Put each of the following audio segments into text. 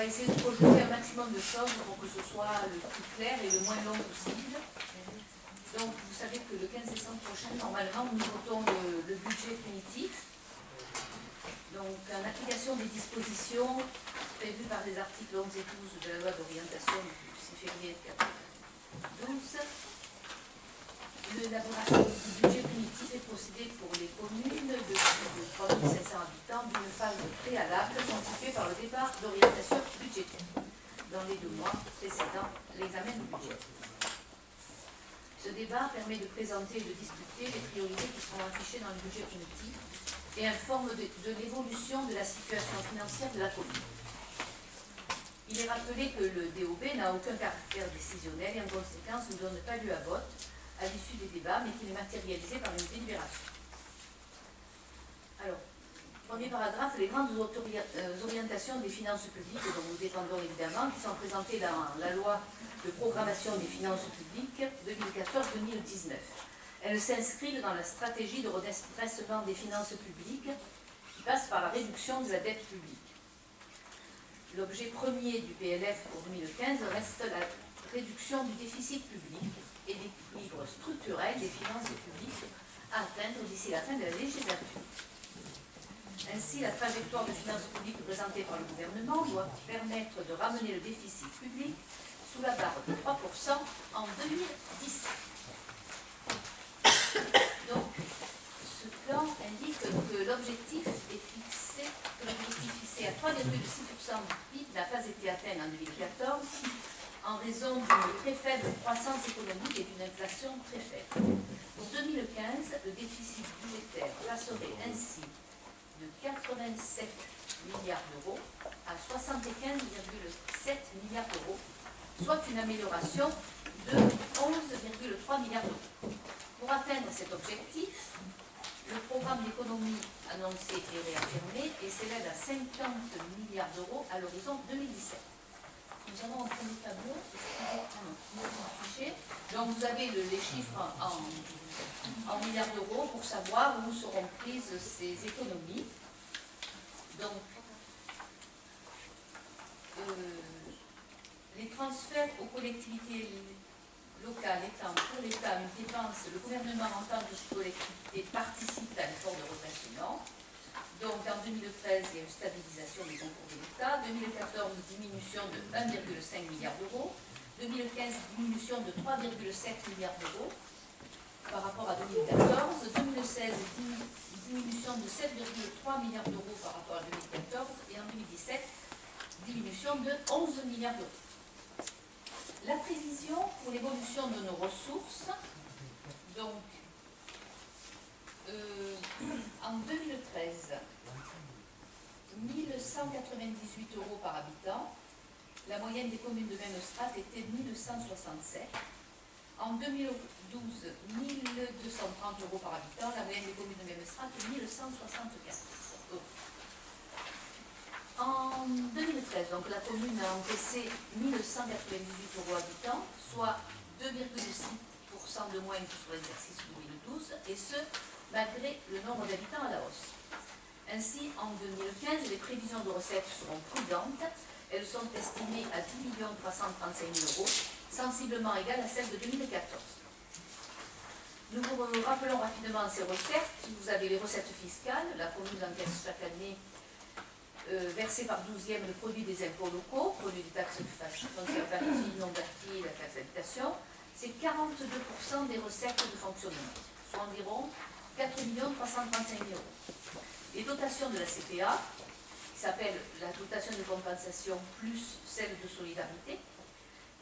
essayer de projeter un maximum de choses pour que ce soit le plus clair et le moins long possible. Donc, vous savez que le 15 décembre prochain, normalement, nous votons le budget primitif. Donc, en application des dispositions prévues par les articles 11 et 12 de la loi d'orientation du 6 février 2012, l'élaboration du budget primitif est procédée pour les communes de plus de 3500 habitants d'une phase préalable constituée par le départ d'orientation budgétaire dans les 2 mois précédant l'examen du budget. Ce débat permet de présenter et de discuter les priorités qui seront affichées dans le budget primitif et informe de l'évolution de la situation financière de la commune. Il est rappelé que le DOB n'a aucun caractère décisionnel et en conséquence ne donne pas lieu à vote à l'issue des débats, mais qu'il est matérialisé par une délibération. Alors, premier paragraphe, les grandes orientations des finances publiques dont nous dépendons évidemment, qui sont présentées dans la loi de programmation des finances publiques 2014-2019. Elles s'inscrivent dans la stratégie de redressement des finances publiques qui passe par la réduction de la dette publique. L'objet premier du PLF pour 2015 reste la réduction du déficit public et l'équilibre structurel des finances publiques à atteindre d'ici la fin de la législature. Ainsi, la trajectoire de finances publiques présentée par le gouvernement doit permettre de ramener le déficit public sous la barre de 3% en 2017. Donc, ce plan indique que l'objectif fixé à 3,6% du PIB n'a pas été atteint en 2014 en raison d'une très faible croissance économique et d'une inflation très faible. Pour 2015, le déficit budgétaire passerait ainsi de 87 milliards d'euros à 75,7 milliards d'euros, soit une amélioration de 11,3 milliards d'euros. Pour atteindre cet objectif, le programme d'économie annoncé est réaffirmé et s'élève à 50 milliards d'euros à l'horizon 2017. Nous avons un premier tableau. Donc vous avez les chiffres en milliards d'euros pour savoir où seront prises ces économies. Donc, les transferts aux collectivités locales étant pour l'État une dépense, le gouvernement en tant que collectivité participe à l'effort de redressement. Donc en 2013, il y a une stabilisation des concours de l'État, 2014, diminution de 1,5 milliard d'euros, 2015, diminution de 3,7 milliards d'euros par rapport à 2014, 2016, diminution de 7,3 milliards d'euros par rapport à 2014, et en 2017, diminution de 11 milliards d'euros. La prévision pour l'évolution de nos ressources, donc en 2013, 1198 euros par habitant, la moyenne des communes de même strate était 1167. En 2012, 1230 euros par habitant, la moyenne des communes de même strate 1164 euros. En 2013, donc la commune a encaissé 1198 euros habitant, soit 2,6% de moins que sur l'exercice 2012, et ce, malgré le nombre d'habitants à la hausse. Ainsi, en 2015, les prévisions de recettes seront prudentes. Elles sont estimées à 10 335 000 euros, sensiblement égales à celles de 2014. Nous vous rappelons rapidement ces recettes. Vous avez les recettes fiscales. La commune encaisse chaque année versé par 12e le produit des impôts locaux, produit des taxes foncières bâties, non bâties, la taxe d'habitation. C'est 42% des recettes de fonctionnement, soit environ 4 335 000 euros. Les dotations de la CPA, qui s'appelle la dotation de compensation plus celle de solidarité,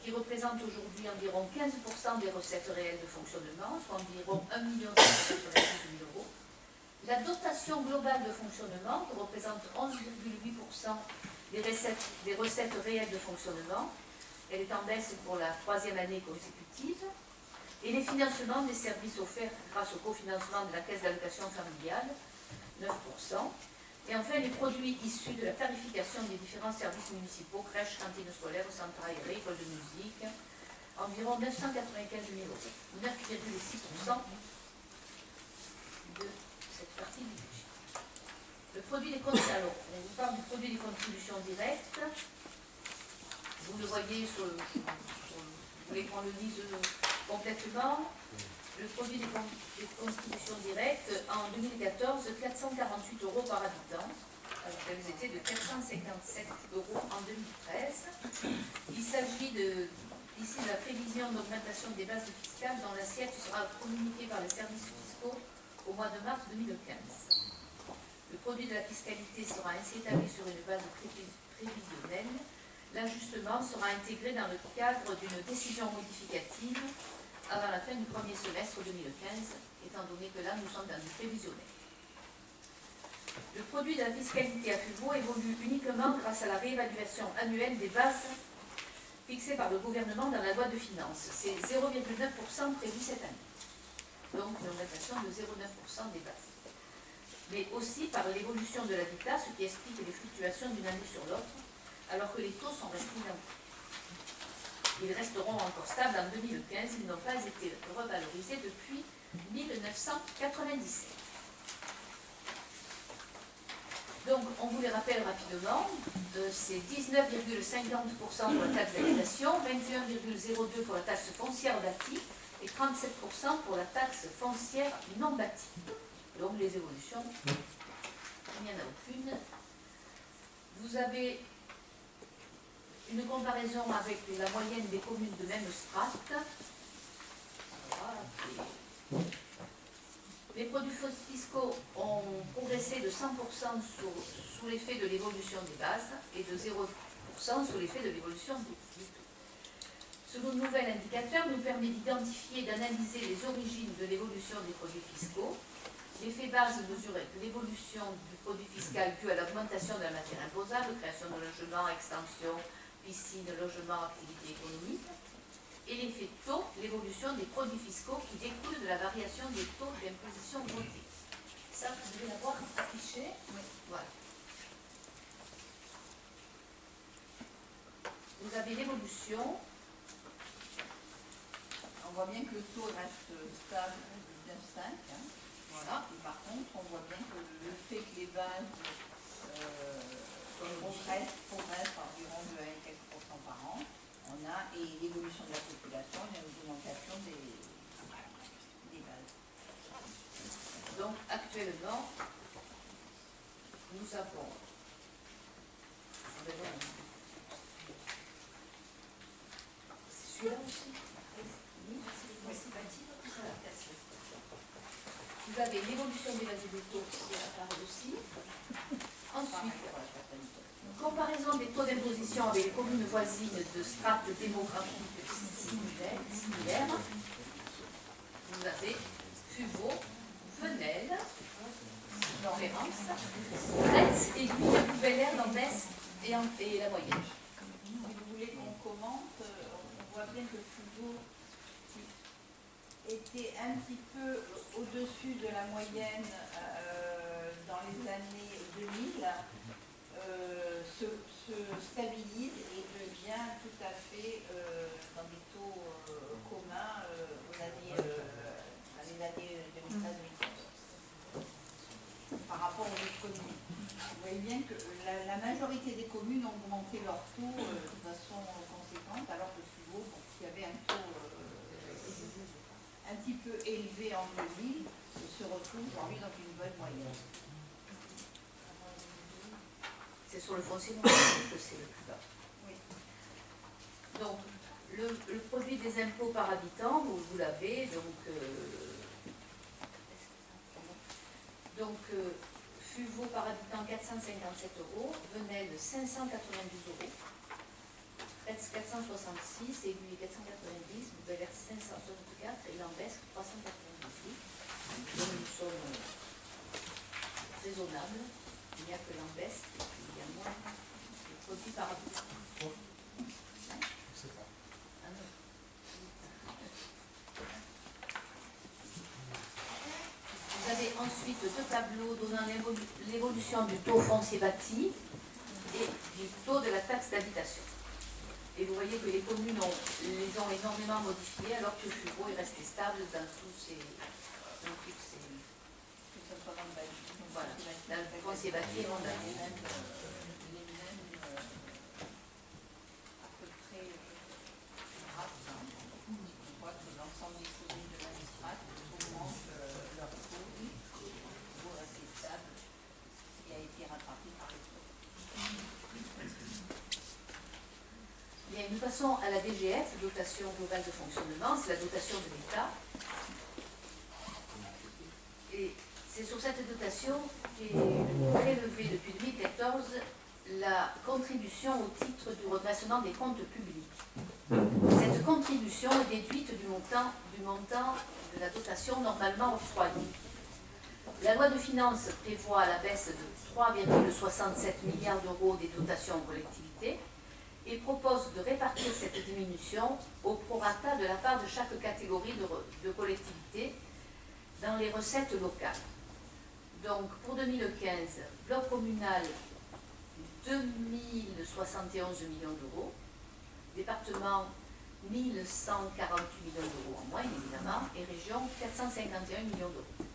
qui représente aujourd'hui environ 15% des recettes réelles de fonctionnement, soit environ 1 990 000 euros. La dotation globale de fonctionnement, qui représente 11,8% des recettes réelles de fonctionnement, elle est en baisse pour la 3e année consécutive. Et les financements des services offerts grâce au cofinancement de la caisse d'allocation familiale, 9%. Et enfin, les produits issus de la tarification des différents services municipaux, crèches, cantines scolaires, centres aérés, écoles de musique, environ 995 000 euros, 9,6% de cette partie du budget. Le produit des contributions, alors, on vous parle du produit des contributions directes. Vous le voyez vous voulez qu'on le lise complètement. Le produit des contributions directes, en 2014, 448 € par habitant, alors qu'elles étaient de 457 € en 2013. Il s'agit ici de la prévision d'augmentation des bases fiscales dont l'assiette sera communiquée par les services fiscaux au mois de mars 2015. Le produit de la fiscalité sera ainsi établi sur une base prévisionnelle. L'ajustement sera intégré dans le cadre d'une décision modificative avant la fin du premier semestre 2015, étant donné que là, nous sommes dans du prévisionnel. Le produit de la fiscalité à FUVO évolue uniquement grâce à la réévaluation annuelle des bases fixées par le gouvernement dans la loi de finances. C'est 0,9% prévu cette année. Donc, une augmentation de 0,9% des bases. Mais aussi par l'évolution de l'habitat, ce qui explique les fluctuations d'une année sur l'autre, alors que les taux sont restés identiques. Ils resteront encore stables en 2015, ils n'ont pas été revalorisés depuis 1997. Donc, on vous les rappelle rapidement, c'est 19,50% pour la taxe d'habitation, 21,02% pour la taxe foncière bâtie et 37% pour la taxe foncière non bâtie. Donc, les évolutions, il n'y en a aucune. Vous avez une comparaison avec la moyenne des communes de même strate. Voilà. Les produits fiscaux ont progressé de 100% sous l'effet de l'évolution des bases et de 0% sous l'effet de l'évolution du taux. Ce nouvel indicateur nous permet d'identifier et d'analyser les origines de l'évolution des produits fiscaux. L'effet base mesure l'évolution du produit fiscal dû à l'augmentation de la matière imposable, création de logements, extension, piscine, logement, activité économique. Et l'effet taux, l'évolution des produits fiscaux qui découlent de la variation des taux d'imposition votés. Ça, vous devez l'avoir affiché. Oui. Voilà. Vous avez l'évolution. On voit bien que le taux reste stable de 9,5. Hein. Voilà. Et par contre, on voit bien que le fait que les bases progressent environ de 1 et quelques % par an, on a, et l'évolution de la population, il y a une augmentation des bases. Donc, actuellement, nous avons c'est celui-là aussi. Vous avez l'évolution des bases des taux qui apparaît aussi. Ensuite, comparaison des taux d'imposition avec les communes voisines de strates démographiques similaires. Vous avez FUVO, Venelle, Lormérance, Retz, Aiguille, Bel-Air, Lambès et la moyenne. Si vous voulez qu'on commente, on voit bien que FUVO était un petit peu au-dessus de la moyenne dans les années 2000, se stabilise et devient tout à fait dans des taux communs aux années 2013-2014 par rapport aux autres communes. Vous voyez bien que la majorité des communes ont augmenté leur taux de façon conséquente, alors que FUVO, qui avait un taux un petit peu élevé en 2000, se retrouve aujourd'hui dans une bonne moyenne. C'est sur le foncier monétique que c'est le plus bas. Oui. Donc, le produit des impôts par habitant, vous l'avez, donc FUVO par habitant 457 €, Venelle 592 €, Retz 466, Aiguille 490, Bel-Air 564 et Lambesc 398. Donc nous sommes raisonnables. Il n'y a que Lambesc et puis il y a moins de produits par habitant. Vous avez ensuite deux tableaux donnant l'évolution du taux foncier bâti et du taux de la taxe d'habitation. Et vous voyez que les communes les ont énormément modifiés, alors que le FUVO est resté stable dans toutes ces... Voilà, dans le foncier bâti et non dans les mêmes... passons à la DGF, dotation globale de fonctionnement, c'est la dotation de l'État. Et c'est sur cette dotation qu'est prélevée depuis 2014 la contribution au titre du redressement des comptes publics. Cette contribution est déduite du montant de la dotation normalement octroyée. La loi de finances prévoit la baisse de 3,67 milliards d'euros des dotations aux collectivités et propose de répartir cette diminution au prorata de la part de chaque catégorie de collectivités dans les recettes locales. Donc pour 2015, bloc communal 2071 millions d'euros, département 1148 millions d'euros en moyenne évidemment, et région 451 millions d'euros.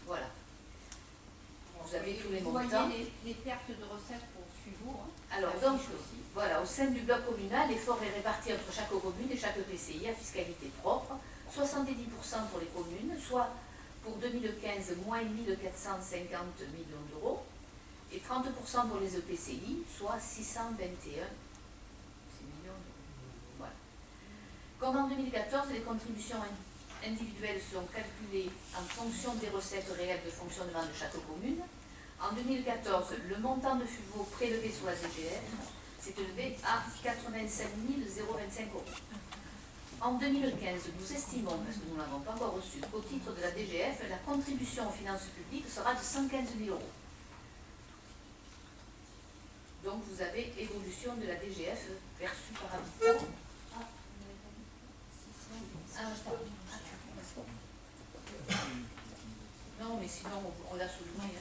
Voilà. Vous avez tous les montants. Vous voyez les pertes de recettes pour suivre. Alors donc, voilà, au sein du bloc communal, l'effort est réparti entre chaque commune et chaque PCI à fiscalité propre, 70% pour les communes, soit pour 2015 moins 1450 millions d'euros, et 30% pour les EPCI, soit 621 millions d'euros. Voilà. Comme en 2014, les contributions individuelles sont calculées en fonction des recettes réelles de fonctionnement de chaque commune. En 2014, le montant de FUVO prélevé sur la DGF s'est élevé à 85 025 euros. En 2015, nous estimons, parce que nous ne l'avons pas encore reçu, qu'au titre de la DGF, la contribution aux finances publiques sera de 115 000 euros. Donc vous avez évolution de la DGF perçue par habitant. Non, mais sinon on l'a souligné.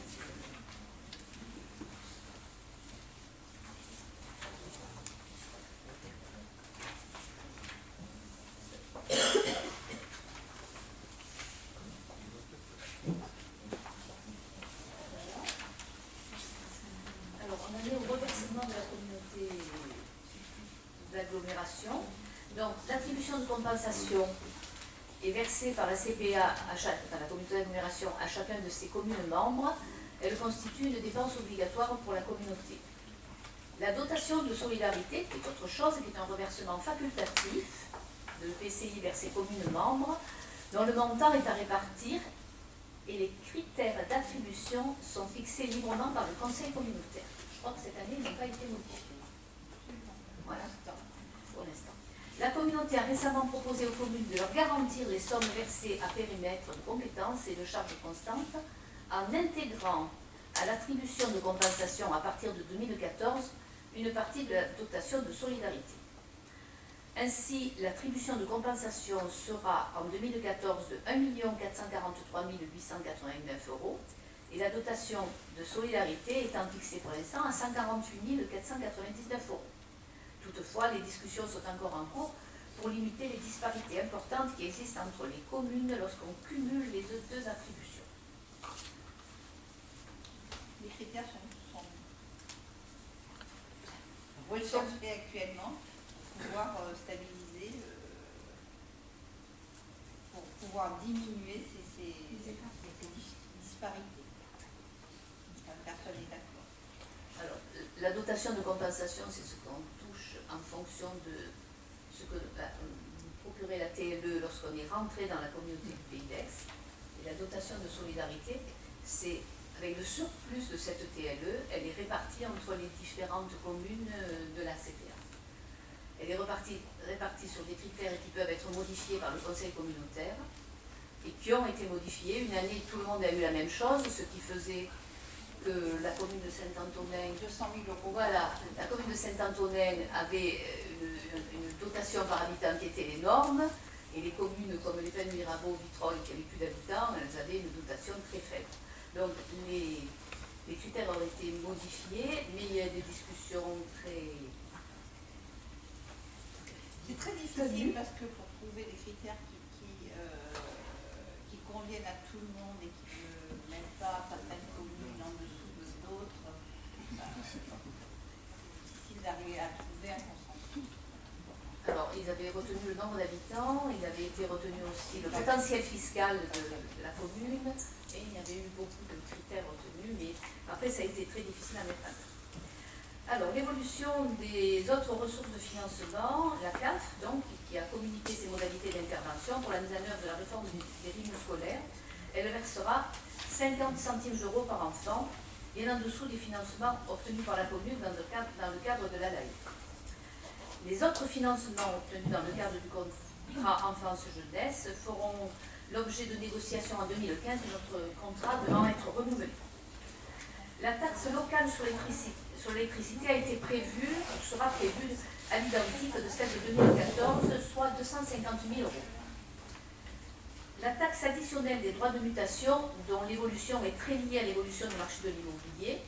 Alors on en est au reversement de la communauté d'agglomération. Donc l'attribution de compensation est versée par la CPA à la communauté d'agglomération à chacun de ses communes membres. Elle constitue une dépense obligatoire pour la communauté. La dotation de solidarité, qui est autre chose, qui est un reversement facultatif de l'EPCI vers ses communes membres, dont le montant est à répartir et les critères d'attribution sont fixés librement par le conseil communautaire. Je crois que cette année, ils n'ont pas été modifiés. Voilà, pour l'instant. La communauté a récemment proposé aux communes de leur garantir les sommes versées à périmètre de compétences et de charges constantes en intégrant à l'attribution de compensation à partir de 2014 une partie de la dotation de solidarité. Ainsi, l'attribution de compensation sera en 2014 de 1 443 889 euros et la dotation de solidarité étant fixée pour l'instant à 148 499 euros. Toutefois, les discussions sont encore en cours pour limiter les disparités importantes qui existent entre les communes lorsqu'on cumule les deux attributions. Les critères sont recherchés actuellement pour pouvoir stabiliser, pour pouvoir diminuer ces disparités. Personne n'est d'accord. Alors, la dotation de compensation, c'est ce qu'on touche en fonction de ce que procurait la TLE lorsqu'on est rentré dans la communauté du Pays d'Aix. Et la dotation de solidarité, c'est avec le surplus de cette TLE, elle est répartie entre les différentes communes de la CPA. Elle est répartie sur des critères qui peuvent être modifiés par le conseil communautaire et qui ont été modifiés. Une année, tout le monde a eu la même chose, ce qui faisait que la commune de Saint-Antonin, 200 000 euros. Voilà, la commune de Saint-Antonin avait une dotation par habitant qui était énorme, et les communes comme les Pennes, Mirabeau, Vitrolles, qui n'avaient plus d'habitants, elles avaient une dotation très faible. Donc les critères ont été modifiés, mais il y a des discussions très... C'est très difficile parce que pour trouver des critères qui conviennent à tout le monde et qui ne mettent pas certaines communes en dessous d'autres, c'est difficile d'arriver à trouver un consensus. Alors, ils avaient retenu le nombre d'habitants, il avait été retenu aussi le potentiel fiscal de la commune, et il y avait eu beaucoup de critères retenus, mais après, ça a été très difficile à mettre en œuvre. Alors, l'évolution des autres ressources de financement, la CAF, donc, qui a communiqué ses modalités d'intervention pour la mise en œuvre de la réforme des rythmes scolaires, elle versera 50 centimes d'euros par enfant, bien en dessous des financements obtenus par la commune dans le cadre de la LAE. Les autres financements obtenus dans le cadre du contrat enfance-jeunesse feront l'objet de négociations en 2015 et notre contrat devant être renouvelé. La taxe locale sur l'électricité a été prévue, sera prévue à l'identique de celle de 2014, soit 250 000 euros. La taxe additionnelle des droits de mutation, dont l'évolution est très liée à l'évolution du marché de l'immobilier,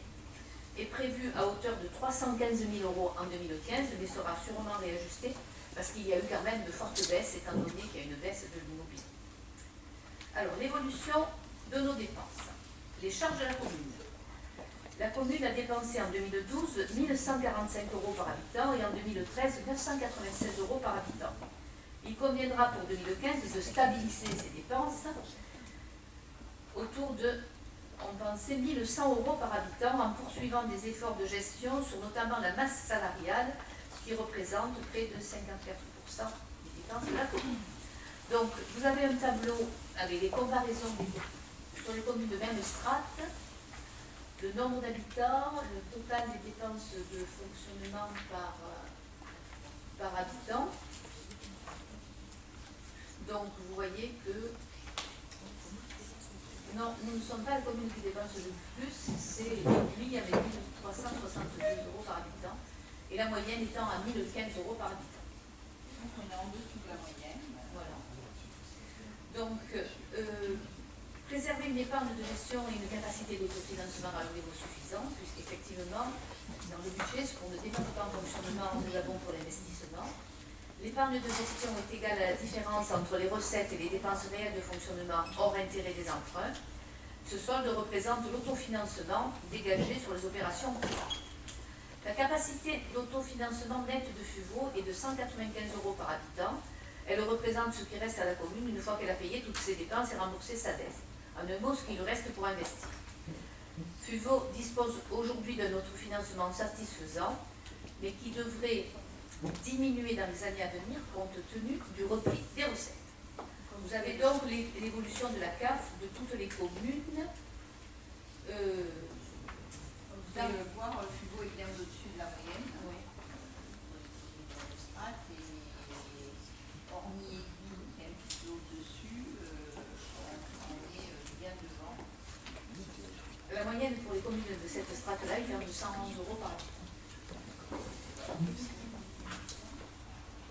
est prévue à hauteur de 315 000 euros en 2015, mais sera sûrement réajustée parce qu'il y a eu quand même de fortes baisses, étant donné qu'il y a une baisse de l'immobilier. Alors, l'évolution de nos dépenses. Les charges de la commune. La commune a dépensé en 2012 1 145 euros par habitant et en 2013 996 euros par habitant. Il conviendra pour 2015 de stabiliser ces dépenses autour de, on pensait, 1 100 euros par habitant en poursuivant des efforts de gestion sur notamment la masse salariale, ce qui représente près de 54% des dépenses de la commune. Donc, vous avez un tableau avec les comparaisons sur les communes de même strate, le nombre d'habitants, le total des dépenses de fonctionnement par habitant. Donc, vous voyez que non, nous ne sommes pas la commune qui dépense le plus, c'est l'Aiguille avec 1 362 euros par habitant, et la moyenne étant à 1 015 euros par habitant. Donc, on est en dessous de la moyenne. Voilà. Donc, préserver une épargne de gestion et une capacité d'autofinancement à un niveau suffisant, puisqu'effectivement, dans le budget, ce qu'on ne dépense pas en fonctionnement, nous avons pour l'investissement. L'épargne de gestion est égale à la différence entre les recettes et les dépenses réelles de fonctionnement hors intérêt des emprunts. Ce solde représente l'autofinancement dégagé sur les opérations courantes. La capacité d'autofinancement net de FUVO est de 195 euros par habitant. Elle représente ce qui reste à la commune une fois qu'elle a payé toutes ses dépenses et remboursé sa dette. En un mot, ce qui lui reste pour investir. FUVO dispose aujourd'hui d'un autofinancement satisfaisant, mais qui devrait diminuer dans les années à venir compte tenu du repli des recettes. Vous avez donc l'évolution de la CAF de toutes les communes. Vous allez le voir, le FUVO est bien au-dessus de la moyenne. Oui. Hormis Aiguille, qui est un petit peu au-dessus, on est bien devant. La moyenne pour les communes de cette strate-là est de 111 euros par habitant.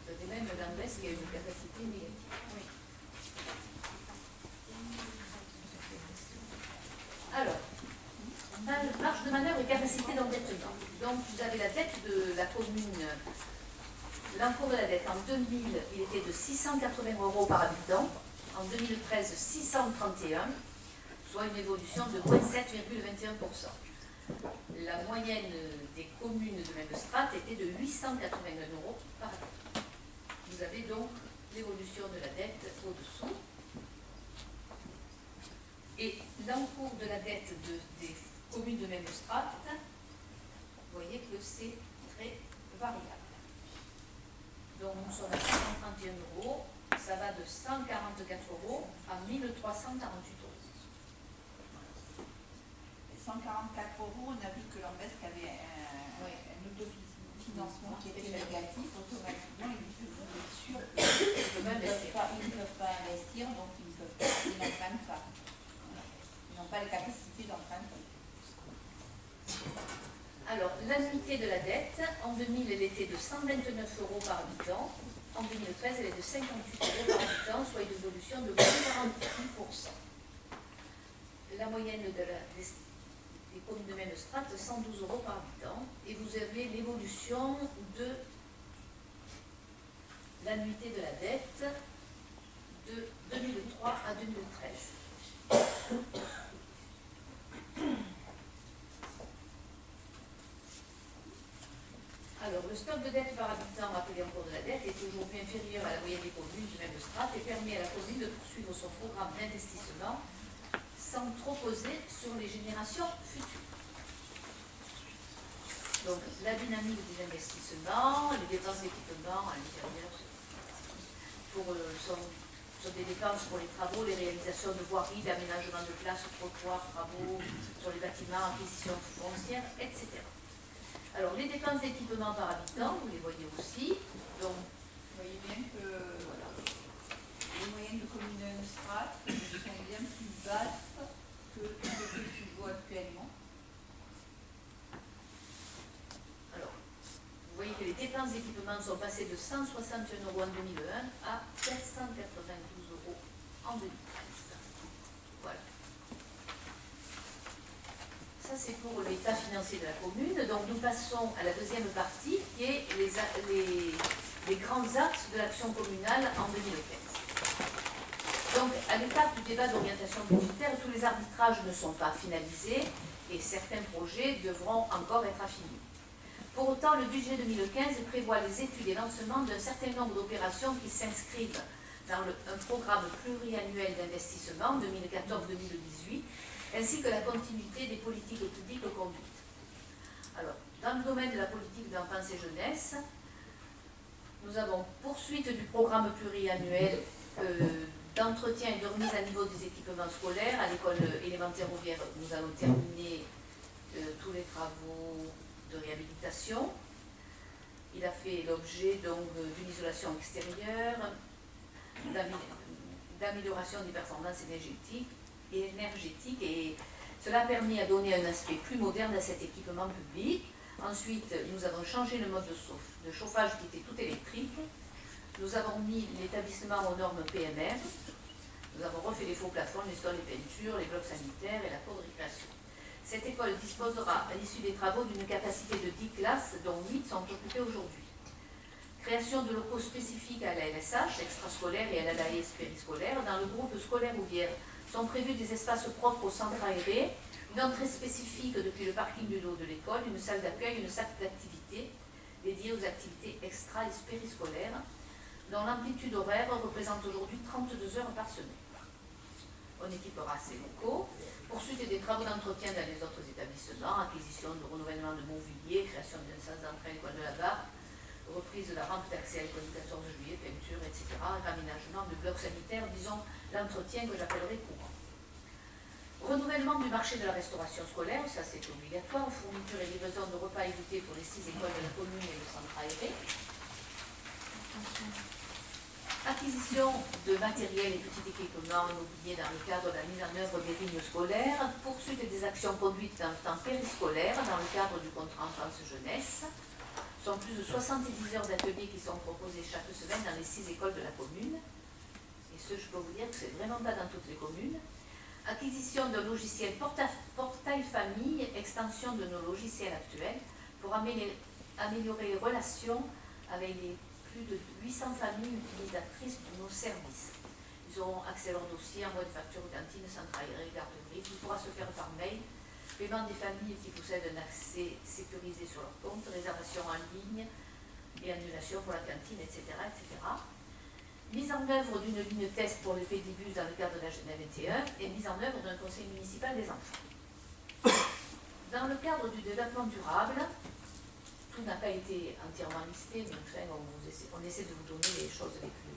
Vous avez même l'Ambès qui a une capacité négative. Oui. Alors, marge de manœuvre et capacité d'endettement. Donc, vous avez la dette de la commune, l'encours de la dette. En 2000, il était de 680 euros par habitant. En 2013, 631, soit une évolution de moins 7,21%. La moyenne des communes de même strate était de 881 euros par habitant. Vous avez donc l'évolution de la dette au-dessous. Et l'encours de la dette des communes de même strate, vous voyez que c'est très variable. Donc nous sommes à 131 euros, ça va de 144 euros à 1348 euros. 144 euros, on a vu que l'Ambès avait un autofinancement qui était négatif, automatiquement ils sont sûrs qu'ils ne peuvent pas investir, donc ils n'empruntent pas. Ils n'ont pas les capacités d'emprunter. Alors, l'annuité de la dette, en 2000, elle était de 129 euros par habitant. En 2013, elle est de 58 euros par habitant, soit une évolution de 48%. La moyenne des communes de même strate, 112 euros par habitant. Et vous avez l'évolution de l'annuité de la dette de 2003 à 2013. Alors, le stock de dette par habitant rappelé en cours de la dette est aujourd'hui inférieur à la moyenne des communes du même strate et permet à la commune de poursuivre son programme d'investissement sans trop peser sur les générations futures. Donc, la dynamique des investissements, les dépenses d'équipement à l'intérieur, sont des dépenses pour les travaux, les réalisations de voiries, d'aménagement de places, trottoirs, travaux sur les bâtiments, acquisition foncière, etc. Alors, les dépenses d'équipement par habitant, vous les voyez aussi. Donc, vous voyez bien que voilà, les moyennes de communes strates sont bien plus basses que ce que tu vois actuellement. alors, vous voyez que les dépenses d'équipement sont passées de 161 € en 2001 à 492 € en 2013. Voilà. Ça, c'est pour l'état financier de la commune. Donc, nous passons à la deuxième partie, qui est les grands axes de l'action communale en 2015. Donc, à l'étape du débat d'orientation budgétaire, tous les arbitrages ne sont pas finalisés et certains projets devront encore être affinés. Pour autant, le budget 2015 prévoit les études et lancements d'un certain nombre d'opérations qui s'inscrivent dans un programme pluriannuel d'investissement 2014-2018, ainsi que la continuité des politiques publiques conduites. Alors, dans le domaine de la politique d'enfance et jeunesse, nous avons poursuite du programme pluriannuel d'entretien et de remise à niveau des équipements scolaires. À l'école élémentaire Rouvière, nous allons terminer tous les travaux de réhabilitation. Il a fait l'objet donc d'une isolation extérieure, d'amélioration des performances énergétiques, et cela a permis à donner un aspect plus moderne à cet équipement public. Ensuite, nous avons changé le mode de chauffage qui était tout électrique. Nous avons mis l'établissement aux normes PMR. Nous avons refait les faux plafonds, les sols, les peintures, les blocs sanitaires et la cour de récréation. Cette école disposera à l'issue des travaux d'une capacité de 10 classes, dont 8 sont occupées aujourd'hui. Création de locaux spécifiques à la LSH, extrascolaire, et à la LAES périscolaire. Dans le groupe scolaire Rouvière sont prévus des espaces propres au centre aéré, une entrée spécifique depuis le parking du dos de l'école, une salle d'accueil, une salle d'activité dédiée aux activités extra et périscolaires, dont l'amplitude horaire représente aujourd'hui 32 heures par semaine. On équipera ces locaux, poursuite des travaux d'entretien dans les autres établissements, acquisition de renouvellement de mobilier, création d'un sens d'entrée à l'école de la Barre, reprise de la rampe d'accès à l'école du 14 juillet, peinture, etc., réaménagement de blocs sanitaires, disons l'entretien que j'appellerais courant. Renouvellement du marché de la restauration scolaire, ça c'est obligatoire, fourniture et livraison de repas évités pour les 6 écoles de la commune et le centre aéré. Acquisition de matériel et petits équipements immobiliers dans le cadre de la mise en œuvre des lignes scolaires, poursuite des actions conduites dans le temps périscolaire dans le cadre du contrat enfance-jeunesse. Ce sont plus de 70 heures d'ateliers qui sont proposées chaque semaine dans les 6 écoles de la commune. Et ce, je peux vous dire que c'est vraiment pas dans toutes les communes. Acquisition d'un logiciel portail famille, extension de nos logiciels actuels pour améliorer les relations avec les plus de 800 familles utilisatrices de nos services. Ils auront accès à leur dossier, envoi de facture, cantine, centre aéré, garderie. Tout pourra se faire par mail. Paiement des familles qui possèdent un accès sécurisé sur leur compte, réservation en ligne et annulation pour la cantine, etc., etc. Mise en œuvre d'une ligne test pour le pédibus dans le cadre de la Genève 21 et mise en œuvre d'un conseil municipal des enfants. Dans le cadre du développement durable, tout n'a pas été entièrement listé, mais enfin, on essaie de vous donner les choses les plus.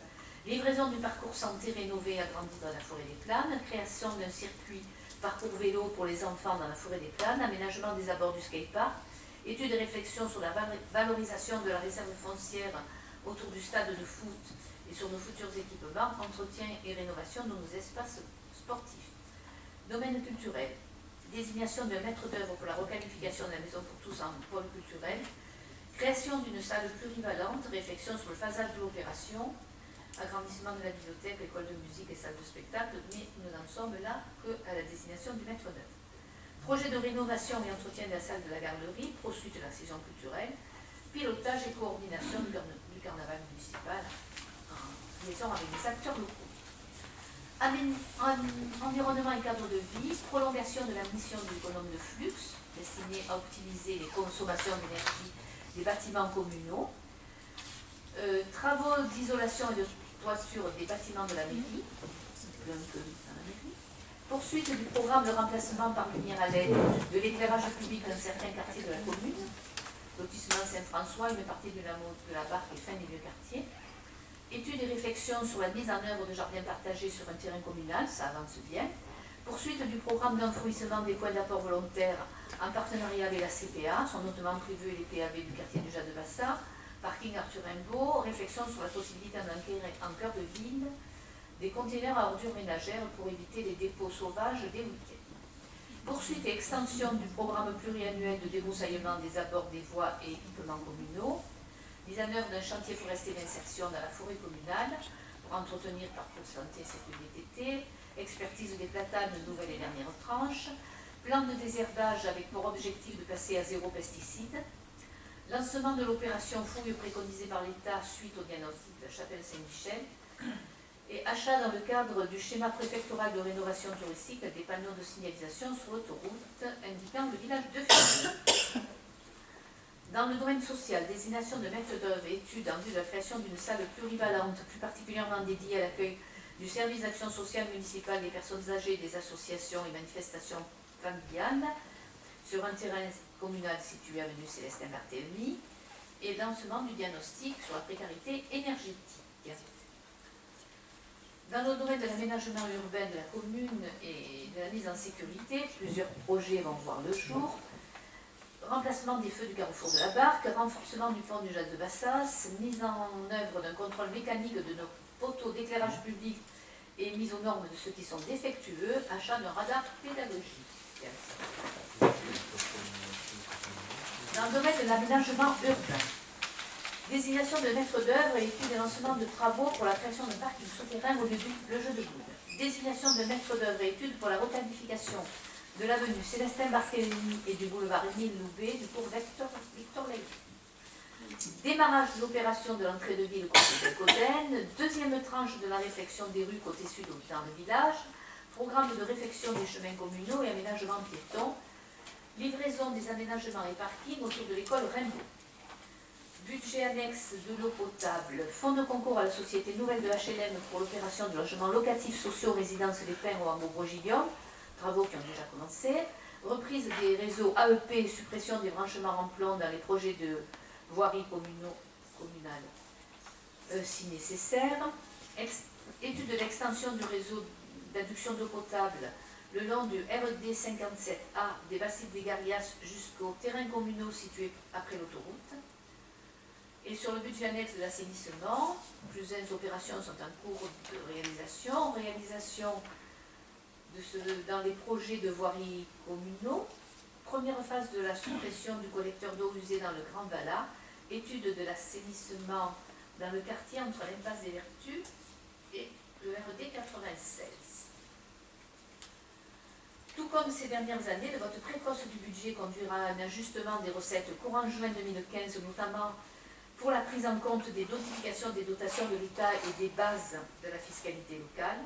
Livraison du parcours santé rénové agrandi dans la forêt des Planes, création d'un circuit parcours vélo pour les enfants dans la forêt des Planes, aménagement des abords du skatepark, études et réflexions sur la valorisation de la réserve foncière autour du stade de foot et sur nos futurs équipements, entretien et rénovation de nos espaces sportifs. Domaine culturel, désignation d'un maître d'œuvre pour la requalification de la maison pour tous en pôle culturel, création d'une salle plurivalente, réflexion sur le phasage de l'opération, agrandissement de la bibliothèque, l'école de musique et salle de spectacle, mais nous n'en sommes là qu'à la désignation du maître d'œuvre. Projet de rénovation et entretien de la salle de la garderie, poursuite de la saison culturelle, pilotage et coordination du carnaval municipal en liaison avec les acteurs locaux. Environnement et cadre de vie, prolongation de la mission de l'économe de flux, destinée à optimiser les consommations d'énergie des bâtiments communaux, travaux d'isolation et de toiture des bâtiments de la mairie, poursuite du programme de remplacement par lumière à LED de l'éclairage public dans certains quartiers de la commune, lotissement Saint-François, une partie du hameau de la Barque et fin des vieux quartiers. Études et réflexions sur la mise en œuvre de jardins partagés sur un terrain communal, ça avance bien. Poursuite du programme d'enfouissement des points d'apport volontaires en partenariat avec la CPA, sont notamment prévus les PAV du quartier du Jade de Bassa, parking Arthur Rimbaud, réflexion sur la possibilité d'enquérir en cœur de ville des conteneurs à ordures ménagères pour éviter les dépôts sauvages des week-ends. Poursuite et extension du programme pluriannuel de débroussaillement des abords des voies et équipements communaux, mise en œuvre d'un chantier forestier d'insertion dans la forêt communale pour entretenir parcours santé et sécurité, expertise des platanes, nouvelle et dernière tranche, plan de désherbage avec pour objectif de passer à 0 pesticides, lancement de l'opération fouille préconisée par l'État suite au diagnostic de la Chapelle-Saint-Michel, et achat dans le cadre du schéma préfectoral de rénovation touristique des panneaux de signalisation sur l'autoroute indiquant le village de Fille. Dans le domaine social, désignation de maître d'œuvre et études en vue de la création d'une salle plurivalente, plus particulièrement dédiée à l'accueil du service d'action sociale municipale des personnes âgées, des associations et manifestations familiales, sur un terrain communal situé à avenue Célestin Barthélemy, et lancement du diagnostic sur la précarité énergétique. Dans le domaine de l'aménagement urbain de la commune et de la mise en sécurité, plusieurs projets vont voir le jour. Remplacement des feux du carrefour de la Barque, renforcement du pont du Jade de Bassas, mise en œuvre d'un contrôle mécanique de nos poteaux d'éclairage public et mise aux normes de ceux qui sont défectueux, achat d'un radar pédagogique. Dans le domaine de l'aménagement urbain, désignation de maître d'œuvre et étude et lancement de travaux pour la création d'un parking souterrain au lieu du jeu de boules. Désignation de maître d'œuvre et étude pour la requalification de l'avenue Célestin Barthélemy et du boulevard Émile Loubet du cours Victor Lévy. Démarrage de l'opération de l'entrée de ville côté de Coden, deuxième tranche de la réflexion des rues côté sud dans le village, programme de réflexion des chemins communaux et aménagement piétons, livraison des aménagements et parkings autour de l'école Rimbaud. Budget annexe de l'eau potable, fonds de concours à la société nouvelle de HLM pour l'opération de logements locatifs sociaux résidence des Pins au hameau Brogilium, travaux qui ont déjà commencé, reprise des réseaux AEP, suppression des branchements en plomb dans les projets de voirie communale si nécessaire, étude de l'extension du réseau d'adduction d'eau potable le long du RD 57A des Bassines des Garias jusqu'aux terrains communaux situés après l'autoroute. Et sur le budget annexe de l'assainissement, plusieurs opérations sont en cours de réalisation. Dans les projets de voirie communaux, première phase de la suppression du collecteur d'eau usée dans le Grand Bala, étude de l'assainissement dans le quartier entre l'impasse des Vertus et le RD 96. Tout comme ces dernières années, le vote précoce du budget conduira à un ajustement des recettes courant juin 2015, notamment pour la prise en compte des notifications des dotations de l'État et des bases de la fiscalité locale.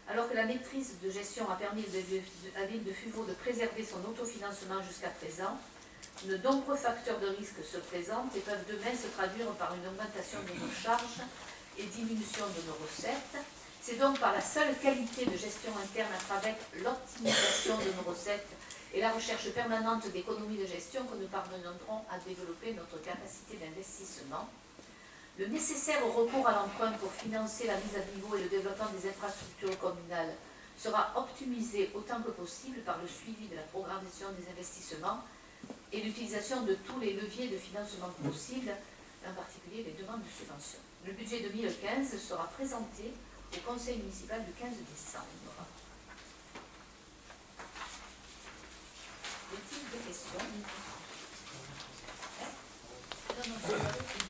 Alors que la maîtrise de gestion a permis à la ville de Fuveau de préserver son autofinancement jusqu'à présent, de nombreux facteurs de risque se présentent et peuvent demain se traduire par une augmentation de nos charges et diminution de nos recettes. C'est donc par la seule qualité de gestion interne à travers l'optimisation de nos recettes et la recherche permanente d'économies de gestion que nous parviendrons à développer notre capacité d'investissement. Le nécessaire recours à l'emprunt pour financer la mise à niveau et le développement des infrastructures communales sera optimisé autant que possible par le suivi de la programmation des investissements et l'utilisation de tous les leviers de financement possibles, en particulier les demandes de subventions. Le budget 2015 sera présenté au Conseil municipal du 15 décembre. Y a-t-il des questions ?